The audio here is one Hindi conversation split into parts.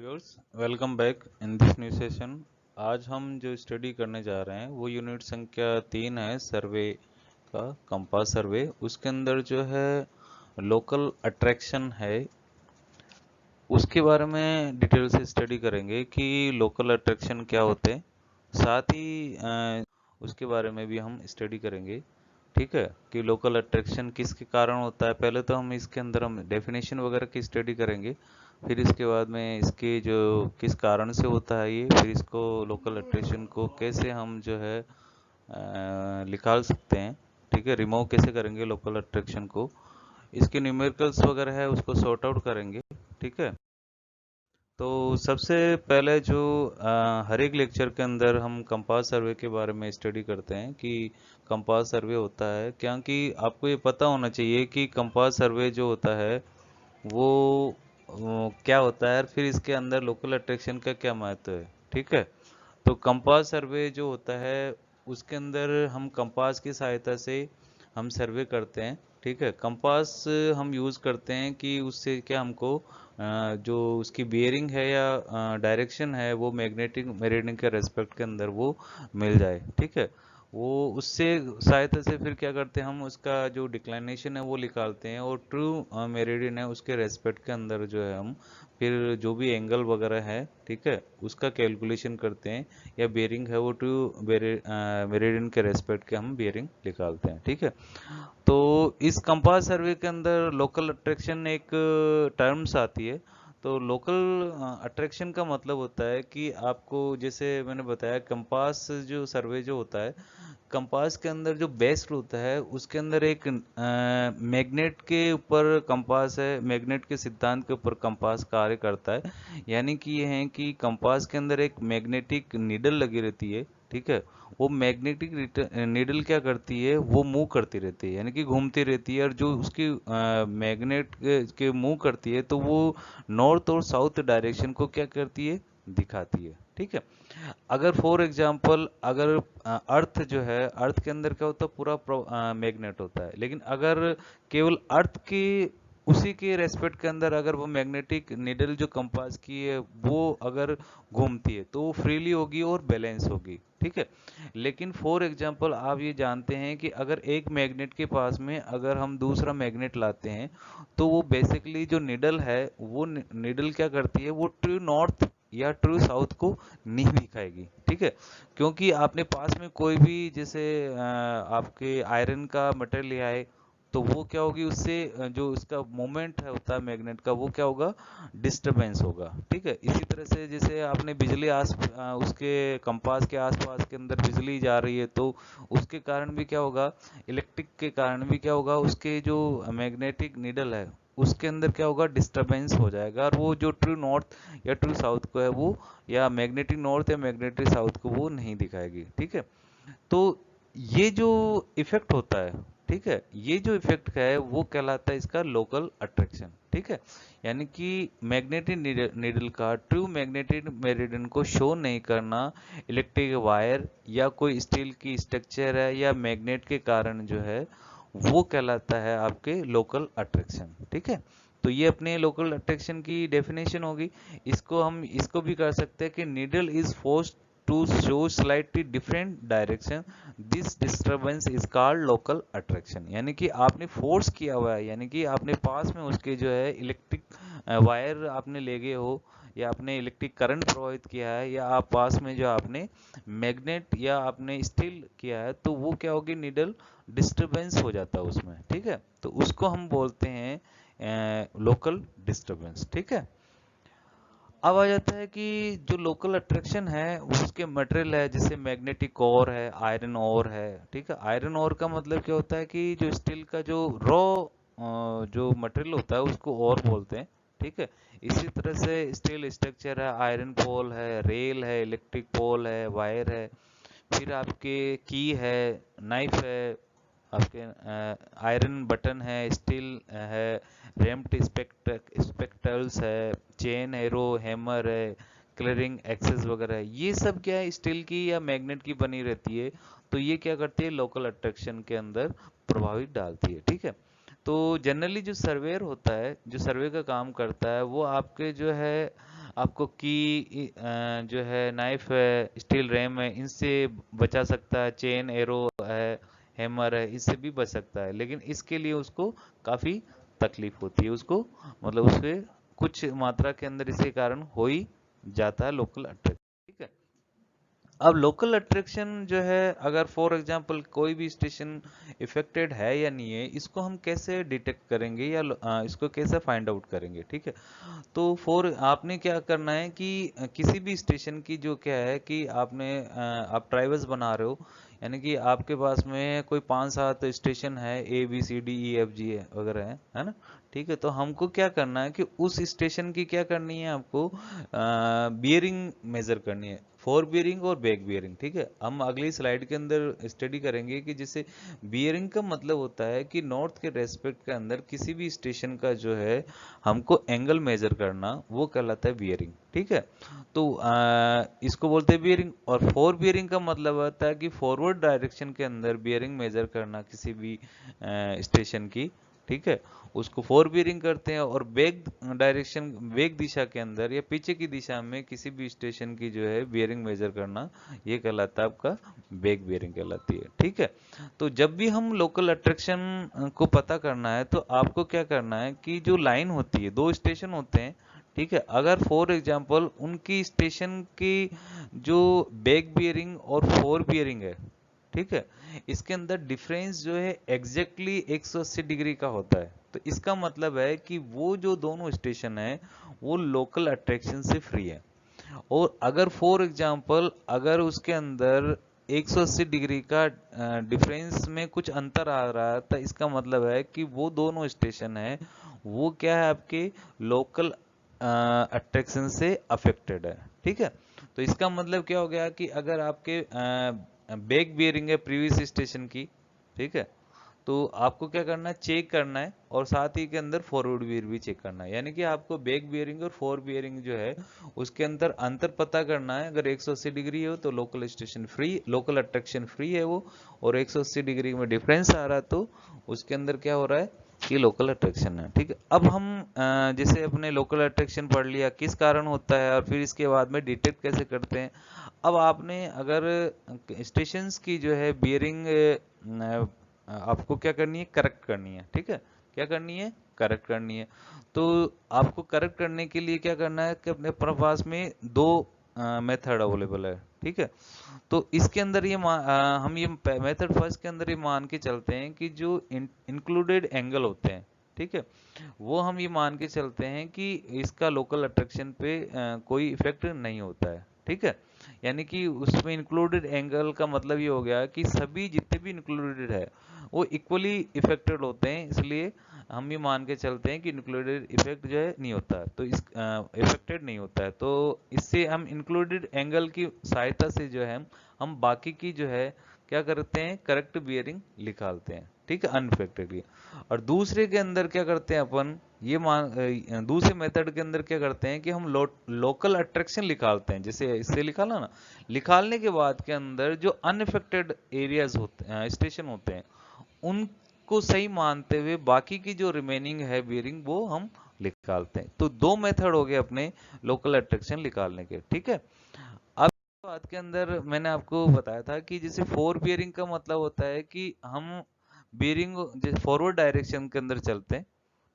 Viewers, welcome back in this new session. आज हम जो स्टडी करने जा रहे हैं वो यूनिट संख्या 3 है, सर्वे का, कंपास सर्वे। उसके अंदर जो है लोकल अट्रैक्शन है, उसके बारे में डिटेल से स्टडी करेंगे कि लोकल अट्रैक्शन क्या होते हैं। साथ ही उसके बारे में भी हम स्टडी करेंगे, ठीक है, कि लोकल अट्रैक्शन किसके कारण होता है। पहले तो हम इसके अंदर हम डेफिनेशन वगैरह की स्टडी करेंगे, फिर इसके बाद में इसके जो किस कारण से होता है ये, फिर इसको लोकल अट्रैक्शन को कैसे हम जो है निकाल सकते हैं, ठीक है, रिमूव कैसे करेंगे लोकल अट्रैक्शन को, इसके न्यूमेरिकल्स वगैरह है उसको सॉर्ट आउट करेंगे, ठीक है। तो सबसे पहले जो हर एक लेक्चर के अंदर हम कंपास सर्वे के बारे में स्टडी करते हैं कि कंपास सर्वे होता है, क्योंकि आपको ये पता होना चाहिए कि कंपास सर्वे जो होता है वो क्या होता है, और फिर इसके अंदर लोकल अट्रैक्शन का क्या महत्व है, ठीक है। तो कंपास सर्वे जो होता है उसके अंदर हम कंपास की सहायता से हम सर्वे करते हैं, ठीक है। कंपास हम यूज़ करते हैं कि उससे क्या हमको जो उसकी बियरिंग है या डायरेक्शन है वो मैग्नेटिक मेरिडियन के रेस्पेक्ट के अंदर वो मिल जाए, ठीक है। वो उससे सहायता से फिर क्या करते हैं, हम उसका जो डिक्लाइनेशन है वो निकालते हैं, और ट्रू मेरिडियन है उसके रेस्पेक्ट के अंदर जो है हम फिर जो भी एंगल वगैरह है, ठीक है, उसका कैलकुलेशन करते हैं, या बेयरिंग है वो ट्रू मेरिडियन के रेस्पेक्ट के हम बेयरिंग निकालते हैं, ठीक है। तो इस कंपास सर्वे के अंदर लोकल अट्रैक्शन एक टर्म्स आती है। तो लोकल अट्रैक्शन का मतलब होता है कि आपको, जैसे मैंने बताया, कंपास जो सर्वे जो होता है, कंपास के अंदर जो बेस्ड होता है उसके अंदर एक मैग्नेट के ऊपर कंपास है, मैग्नेट के सिद्धांत के ऊपर कंपास कार्य करता है। यानी कि ये है कि कंपास के अंदर एक मैग्नेटिक नीडल लगी रहती है, ठीक है। वो मैग्नेटिक नीडल क्या करती है, वो मूव करती रहती है, यानी कि घूमती रहती है, और जो उसकी मैग्नेट के मूव करती है तो वो नॉर्थ और साउथ डायरेक्शन को क्या करती है, दिखाती है, ठीक है। अगर फॉर एग्जांपल, अगर अर्थ जो है, अर्थ के अंदर क्या होता है, पूरा मैग्नेट होता है, लेकिन अगर केवल अर्थ की उसी के रेस्पेक्ट के अंदर अगर वो मैग्नेटिक निडल जो कंपास की है वो अगर घूमती है तो वो फ्रीली होगी और बैलेंस होगी, ठीक है। लेकिन फॉर एग्जांपल आप ये जानते हैं कि अगर एक मैग्नेट के पास में अगर हम दूसरा मैग्नेट लाते हैं तो वो बेसिकली जो निडल है वो निडल क्या करती है, वो ट्रू नॉर्थ या ट्रू साउथ को नहीं दिखाएगी, ठीक है। क्योंकि आपने पास में कोई भी जैसे आपके आयरन का मटेरियल लिया है, तो वो क्या होगी, उससे जो उसका मोमेंट है होता है मैग्नेट का, वो क्या होगा, डिस्टरबेंस होगा, ठीक है। इसी तरह से जैसे आपने बिजली उसके कंपास के आसपास के अंदर बिजली जा रही है, तो उसके कारण भी क्या होगा, इलेक्ट्रिक के कारण भी क्या होगा, उसके जो मैग्नेटिक नीडल है उसके अंदर क्या होगा, डिस्टरबेंस हो जाएगा, और वो जो ट्रू नॉर्थ या ट्रू साउथ को है वो, या मैग्नेटिक नॉर्थ या मैग्नेटिक साउथ को वो नहीं दिखाएगी, ठीक है। तो ये जो इफेक्ट होता है, ठीक है, ये जो इफेक्ट है वो कहलाता है इसका लोकल अट्रैक्शन, ठीक है। यानी कि मैग्नेटिक नीडल का ट्रू मैग्नेटिक मेरिडियन को शो नहीं करना, इलेक्ट्रिक वायर या कोई स्टील की स्ट्रक्चर है या मैग्नेट के कारण जो है, वो कहलाता है आपके लोकल अट्रैक्शन, ठीक है। तो ये अपने लोकल अट्रैक्शन की डेफिनेशन होगी। इसको भी कर सकते हैं कि needle is forced to show slightly different direction, this disturbance is called local attraction। यानी कि आपने फोर्स किया हुआ है, यानी कि आपने पास में उसके जो है इलेक्ट्रिक वायर आपने ले गए हो, या आपने इलेक्ट्रिक करंट प्रवाहित किया है, या आप पास में जो आपने मैग्नेट या आपने स्टील किया है, तो वो क्या होगी, निडल डिस्टरबेंस हो जाता है उसमें, ठीक है। तो उसको हम बोलते हैं लोकल डिस्टरबेंस, ठीक है। अब आ जाता है कि जो लोकल अट्रैक्शन है वो उसके मटेरियल है, जैसे मैग्नेटिक ओर है, आयरन ओर है, ठीक है। आयरन ओर का मतलब क्या होता है कि जो स्टील का जो रॉ जो मटेरियल होता है उसको ओर बोलते हैं, ठीक है। इसी तरह से स्टील स्ट्रक्चर है, आयरन पोल है, रेल है, इलेक्ट्रिक पोल है, वायर है, फिर आपके की है, नाइफ है, आपके आयरन बटन है, स्टील है, रेम्ड स्पेक्टल्स है, चेन एरो, हैमर है, क्लियरिंग एक्सेस वगैरह है, ये सब क्या है, स्टील की या मैग्नेट की बनी रहती है। तो ये क्या करती है, लोकल अट्रैक्शन के अंदर प्रभावित डालती है, ठीक है। तो जनरली जो सर्वेयर होता है, जो सर्वे का काम करता है, वो आपके जो है आपको की जो है नाइफ है, स्टील रैम है, इनसे बचा सकता है, चेन एरो है, हैमर है, इससे भी बच सकता है। लेकिन इसके लिए उसको काफी तकलीफ होती है, उसको मतलब उसके कुछ मात्रा के अंदर इसके कारण हो ही जाता है लोकल अट्रैक्शन। ठीक है। अब लोकल अट्रैक्शन जो है, अगर फॉर एग्जांपल कोई भी स्टेशन इफेक्टेड है या नहीं है, इसको हम कैसे डिटेक्ट करेंगे या इसको कैसे फाइंड आउट करेंगे? ठीक है। तो फॉर आपने क्या करना है कि किसी भी स्टेशन की जो क्या है कि आप ट्राइवल्स बना रहे हो, यानी कि आपके पास में कोई 5-7 स्टेशन है, A B C D E F G वगैरह है ना? ठीक है। तो हमको क्या करना है कि उस स्टेशन की क्या करनी है, आपको बियरिंग मेजर करनी है, फोर बियरिंग और बैक बियरिंग। ठीक है। हम अगली स्लाइड के अंदर स्टडी करेंगे कि जैसे बियरिंग का मतलब होता है कि नॉर्थ के रेस्पेक्ट के अंदर किसी भी स्टेशन का जो है हमको एंगल मेजर करना, वो कहलाता है बियरिंग। ठीक है। तो इसको बोलते हैं बियरिंग। और फोर बियरिंग का मतलब होता है कि फॉरवर्ड डायरेक्शन के अंदर बियरिंग मेजर करना किसी भी स्टेशन की। ठीक है। उसको फोर बियरिंग करते हैं। और बैक डायरेक्शन, बैक दिशा के अंदर या पीछे की दिशा में किसी भी स्टेशन की जो है बियरिंग मेजर करना, ये कहलाता है आपका बैक बियरिंग कहलाती है। ठीक है। तो जब भी हम लोकल अट्रैक्शन को पता करना है, तो आपको क्या करना है कि जो लाइन होती है, दो स्टेशन होते हैं। ठीक है। अगर फॉर एग्जांपल उनकी स्टेशन की जो बैक बियरिंग और फोर बियरिंग है, ठीक है, इसके अंदर डिफरेंस जो है एग्जैक्टली 180 डिग्री का होता है, तो इसका मतलब है कि वो जो दोनों स्टेशन है वो लोकल अट्रैक्शन से फ्री है। और अगर फॉर एग्जांपल अगर उसके अंदर 180 डिग्री का डिफरेंस में कुछ अंतर आ रहा है, तो इसका मतलब है कि वो दोनों स्टेशन है वो क्या है, आपके लोकल अट्रैक्शन से अफेक्टेड है। ठीक है। तो इसका मतलब क्या हो गया कि अगर आपके बैक बियरिंग है प्रीवियस स्टेशन की, ठीक है, तो आपको क्या करना है, चेक करना है, और साथ ही के अंदर फॉरवर्ड बियर भी चेक करना है। यानी कि आपको बैक बियरिंग और फोर बियरिंग जो है उसके अंदर अंतर पता करना है। अगर 180 डिग्री हो तो local station free, local attraction free है वो। और 180 डिग्री में डिफरेंस आ रहा है तो उसके अंदर क्या हो रहा है कि लोकल अट्रैक्शन है। ठीक है। अब हम जैसे अपने लोकल अट्रैक्शन पढ़ लिया किस कारण होता है, और फिर इसके बाद में डिटेक्ट कैसे करते हैं। अब आपने अगर स्टेशंस की जो है बियरिंग आपको क्या करनी है, करेक्ट करनी है। ठीक है। क्या करनी है, करेक्ट करनी है। तो आपको करेक्ट करने के लिए क्या करना है कि अपने पास में दो मेथड अवेलेबल है। ठीक है। तो इसके अंदर हम ये मेथड फर्स्ट के अंदर ये मान के चलते हैं कि जो इंक्लूडेड एंगल होते हैं, ठीक है, वो हम ये मान के चलते हैं कि इसका लोकल अट्रैक्शन पे कोई इफेक्ट नहीं होता है। ठीक है। यानी कि उसमें इंक्लूडेड एंगल का मतलब ये हो गया कि सभी जितने भी इंक्लूडेड है वो इक्वली इफेक्टेड होते हैं, इसलिए हम ये मान के चलते हैं कि इंक्लूडेड इफेक्ट जो है नहीं होता है, तो इस इफेक्टेड नहीं होता है। तो इससे हम इंक्लूडेड एंगल की सहायता से जो है हम बाकी की जो है क्या करते हैं, करेक्ट बियरिंग निकालते हैं। ठीक है, अनइफेक्टेडली। और दूसरे के अंदर क्या करते हैं अपन, दूसरे मेथड के अंदर क्या करते हैं कि हम लोकल अट्रैक्शन निकालते हैं, जैसे इससे निकाला ना, निकालने के बाद के अंदर जो अनइफेक्टेड एरियाज होते हैं, स्टेशन होते हैं, उनको सही मानते हुए बाकी की जो रिमेनिंग है बियरिंग वो हम निकालते हैं। तो दो मेथड हो गए अपने लोकल अट्रैक्शन निकालने के। ठीक है। अब बात के अंदर मैंने आपको बताया था कि जैसे फोर बियरिंग का मतलब होता है कि हम बियरिंग जैसे फॉरवर्ड डायरेक्शन के अंदर चलते हैं,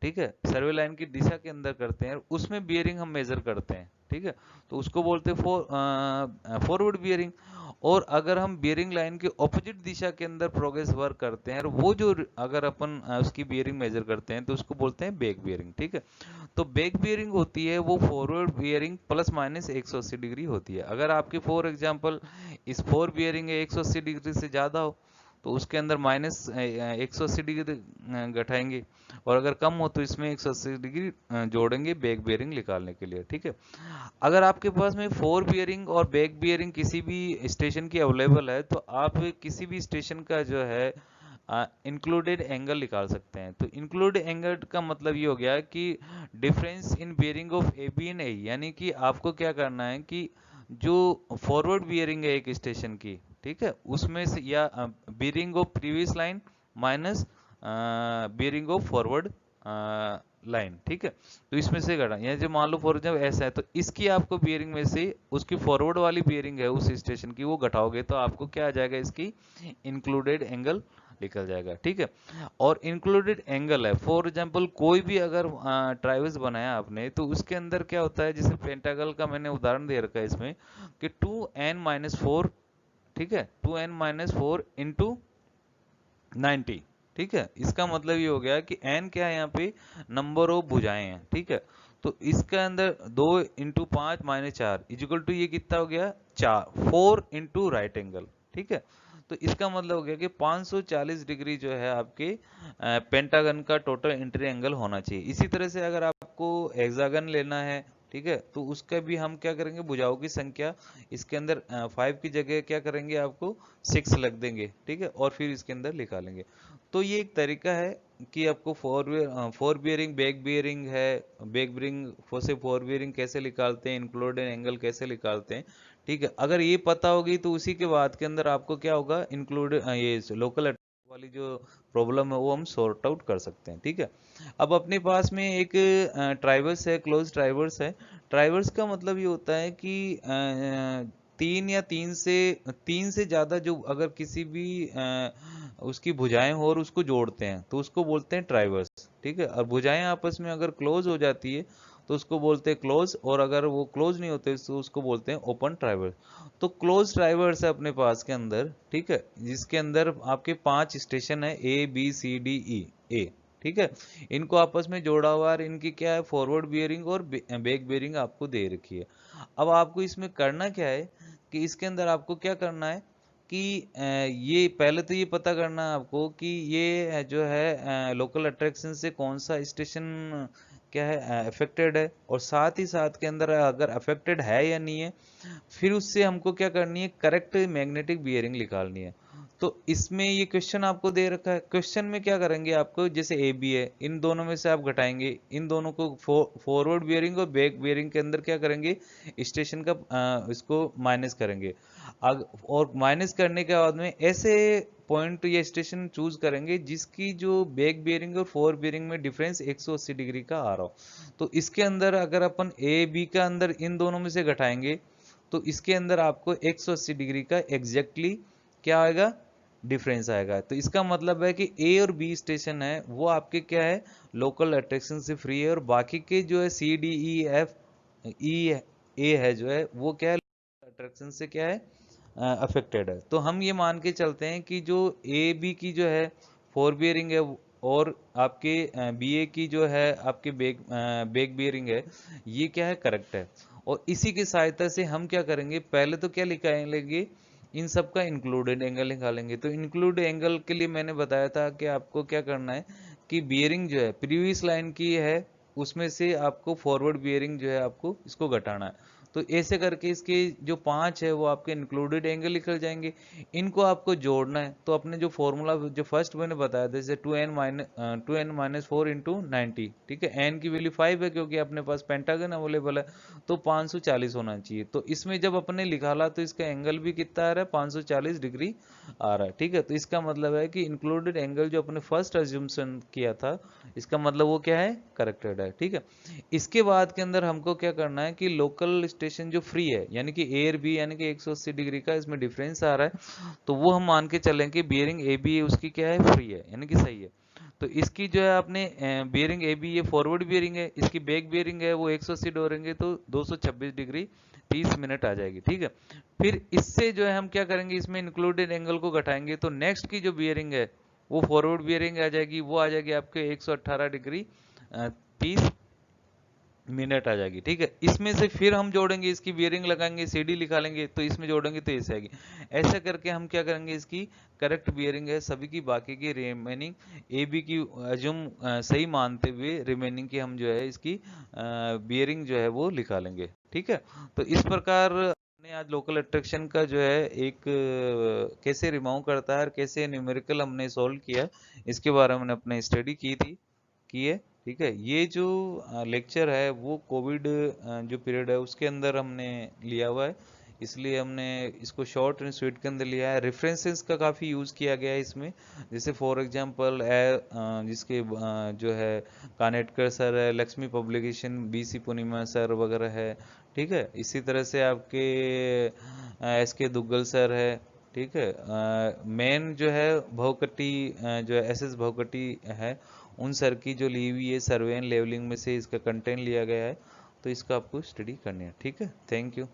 ठीक है, सर्वे लाइन की दिशा के अंदर करते हैं, उसमें बियरिंग हम मेजर करते हैं। ठीक है। तो उसको बोलते हैं फॉरवर्ड बियरिंग। और अगर हम बियरिंग लाइन के ऑपोजिट दिशा के अंदर प्रोग्रेस वर्क करते हैं, और वो जो अगर अपन उसकी बियरिंग मेजर करते हैं तो उसको बोलते हैं बैक बियरिंग। ठीक है। तो बैक बियरिंग होती है वो forward bearing plus minus 180 degree होती है। अगर आपकी फॉर एग्जांपल इस फोर बियरिंग 180 डिग्री से ज़्यादा हो तो उसके अंदर माइनस 180 डिग्री घटाएंगे, और अगर कम हो तो इसमें 180 डिग्री जोड़ेंगे बैक बियरिंग निकालने के लिए। ठीक है। अगर आपके पास में फोर बियरिंग और बैक बियरिंग किसी भी स्टेशन की अवेलेबल है, तो आप किसी भी स्टेशन का जो है इंक्लूडेड एंगल निकाल सकते हैं। तो इंक्लूडेड एंगल का मतलब ये हो गया कि difference in bearing of A B and A, यानी कि आपको क्या करना है कि जो फॉरवर्ड बियरिंग है एक स्टेशन की, ठीक है, उसमें से या bearing of previous line minus bearing of forward line, ठीक है। तो इसमें से घटा, यहाँ जो मान लो फॉर एग्जाम्पल ऐसा है, तो इसकी आपको बियरिंग में से उसकी फॉरवर्ड वाली बियरिंग है उस स्टेशन की, वो घटाओगे तो आपको क्या आ जाएगा, इसकी इंक्लूडेड एंगल निकल जाएगा, ठीक है। और इंक्लूडेड एंगल है, फॉर एग्जांपल कोई भी अगर ट्राइवल्स बनाया आपने, तो उसके अंदर क्या होता है, जैसे पेंटागल का मैंने उदाहरण दे रखा है इसमें कि 2n-4, ठीक है, 2n-4 इंटू 90, ठीक है। इसका मतलब ये हो गया कि n क्या है यहाँ पे, नंबर ऑफ भुजाएं हैं, ठीक है। तो इसके अंदर 2 इंटू 5-4 इजिकल टू ये कितना हो गया, 4 इंटू राइट एंगल, ठीक है। तो इसका मतलब हो गया कि 540 डिग्री जो है आपके पेंटागन का टोटल एंट्री एंगल होना चाहिए। इसी तरह से अगर आपको हेक्सागन लेना है, ठीक है, तो उसका भी हम क्या करेंगे, भुजाओं की संख्या इसके अंदर 5 की जगह क्या करेंगे, आपको 6 लग देंगे, ठीक है, और फिर इसके अंदर निकालेंगे। तो ये एक तरीका है कि आपको फोर बियरिंग, बैक बियरिंग है, बैक बियरिंग से फोर बियरिंग कैसे निकालते हैं, इंक्लूडेड एंगल कैसे निकालते हैं, ठीक है। अगर ये पता होगी तो उसी के बाद के अंदर आपको क्या होगा, इंक्लूड ये लोकल वाली जो प्रॉब्लम है वो हम सॉर्ट आउट कर सकते हैं, ठीक है। अब अपने पास में एक ट्राइवर्स है, क्लोज ट्राइवर्स है। ट्राइवर्स का मतलब ये होता है कि तीन से ज्यादा जो अगर किसी भी उसकी भुजाएं हो और उसको जोड़ते हैं तो उसको बोलते हैं ट्राइवर्स, ठीक है। और भुजाएं आपस में अगर क्लोज हो जाती है तो उसको बोलते हैं क्लोज, और अगर वो क्लोज नहीं होते तो उसको बोलते हैं ओपन ट्राइवर्स। तो क्लोज ट्राइवर्स है अपने पास के अंदर, ठीक है, जिसके अंदर आपके 5 स्टेशन है, A B C D E A, ठीक है। इनको आपस में जोड़ा हुआ है, इनकी क्या है, फॉरवर्ड बियरिंग और बैक बियरिंग आपको दे रखी है। अब आपको इसमें करना क्या है कि इसके अंदर आपको क्या करना है कि ये पहले तो ये पता करना है आपको कि ये जो है लोकल अट्रैक्शन से कौन सा स्टेशन क्या है अफेक्टेड है, और साथ ही साथ के अंदर अगर अफेक्टेड है या नहीं है, फिर उससे हमको क्या करनी है, करेक्ट मैग्नेटिक बियरिंग निकालनी है। तो इसमें ये क्वेश्चन आपको दे रखा है, क्वेश्चन में क्या करेंगे, आपको जैसे ए बी है, इन दोनों में से आप घटाएंगे, इन दोनों को फॉरवर्ड बियरिंग और बैक बियरिंग के अंदर क्या करेंगे, स्टेशन का इसको माइनस करेंगे। और माइनस करने के बाद में ऐसे पॉइंट या स्टेशन चूज करेंगे जिसकी जो बैक बियरिंग और फोर बियरिंग में डिफरेंस 180 डिग्री का आ रहा हो। तो इसके अंदर अगर अपन ए बी का अंदर इन दोनों में से घटाएंगे तो इसके अंदर आपको 180 डिग्री का एग्जैक्टली क्या आएगा, डिफरेंस आएगा। तो इसका मतलब है कि ए और बी स्टेशन है वो आपके क्या है, लोकल अट्रैक्शन से फ्री है, और बाकी के जो है C D E F E ए है जो है वो क्या है, अट्रैक्शन से क्या है, अफेक्टेड है। तो हम ये मान के चलते हैं कि जो ए बी की जो है फोर बियरिंग है, और आपके बी ए की जो है आपके बैक बियरिंग है, ये क्या है, करेक्ट है। और इसी की सहायता से हम क्या करेंगे, पहले तो क्या निकालेंगे, इन सब का इंक्लूडेड एंगल निकालेंगे। तो इंक्लूड एंगल के लिए मैंने बताया था कि आपको क्या करना है कि बियरिंग जो है प्रीवियस लाइन की है उसमें से आपको फॉरवर्ड बियरिंग जो है आपको इसको घटाना है। तो ऐसे करके इसके जो 5 है वो आपके इंक्लूडेड एंगल निकल जाएंगे। इनको आपको जोड़ना है, तो अपने जो फॉर्मूला जो फर्स्ट मैंने बताया था, जैसे 2n-4 इंटू 90, ठीक है, n की वैल्यू 5 है क्योंकि अपने पास पेंटागन अवेलेबल है, तो 540 होना चाहिए। तो इसमें जब अपने निकाला तो इसका एंगल भी कितना आ रहा है, 540 डिग्री आ रहा है, ठीक है। तो इसका मतलब है कि इंक्लूडेड एंगल जो अपने फर्स्ट अज्यूमशन किया था, इसका मतलब वो क्या है, करेक्टेड है, ठीक है। इसके बाद के अंदर हमको क्या करना है कि लोकल स्टेशन जो फ्री है, यानी कि ए और बी, यानी कि 180 डिग्री का इसमें डिफरेंस आ रहा है, तो वो हम मान के चलें कि बियरिंग ए बी उसकी क्या है, फ्री है, यानी कि सही है। तो इसकी जो है आपने बियरिंग ए बी ये फॉरवर्ड बियरिंग है, इसकी बैक बियरिंग है वो 180 डोरेंगे तो 226 डिग्री 30 मिनट आ जाएगी, ठीक है। फिर इससे जो है हम क्या करेंगे, इसमें इंक्लूडेड एंगल को घटाएंगे, तो नेक्स्ट की जो बियरिंग है वो फॉरवर्ड बियरिंग आ जाएगी, वो आ जाएगी आपके 118 डिग्री 30 मिनट आ जाएगी, ठीक है। इसमें से फिर हम जोड़ेंगे, इसकी बियरिंग लगाएंगे, सीडी निकालेंगे, तो इसमें जोड़ेंगे तो ऐसे आएगी। ऐसा करके हम क्या करेंगे, इसकी करेक्ट बियरिंग है सभी की, बाकी की रिमेनिंग ए बी की अजूम सही मानते हुए रिमेनिंग की हम जो है इसकी बियरिंग जो है वो निकालेंगे, ठीक है। तो इस प्रकार हमने आज लोकल अट्रैक्शन का जो है एक कैसे रिमूव करता है और कैसे न्यूमेरिकल हमने सॉल्व किया, इसके बारे में हमने अपने स्टडी की है, ठीक है। ये जो लेक्चर है वो कोविड जो पीरियड है उसके अंदर हमने लिया हुआ है। इसलिए हमने इसको शॉर्ट एंड स्वीट के अंदर लिया है। रेफरेंसेस का काफ़ी यूज़ किया गया है इसमें, जैसे फॉर एग्जांपल जिसके जो है कानेटकर सर है, लक्ष्मी पब्लिकेशन, बीसी पूर्णिमा सर वगैरह है, ठीक है। इसी तरह से आपके SK दुग्गल सर है, ठीक है। मेन जो है भवकटी, जो है SS भवकटी है, उन सर की जो ली हुई है सर्वे एंड लेवलिंग में से इसका कंटेंट लिया गया है, तो इसका आपको स्टडी करनी है, ठीक है। Thank you.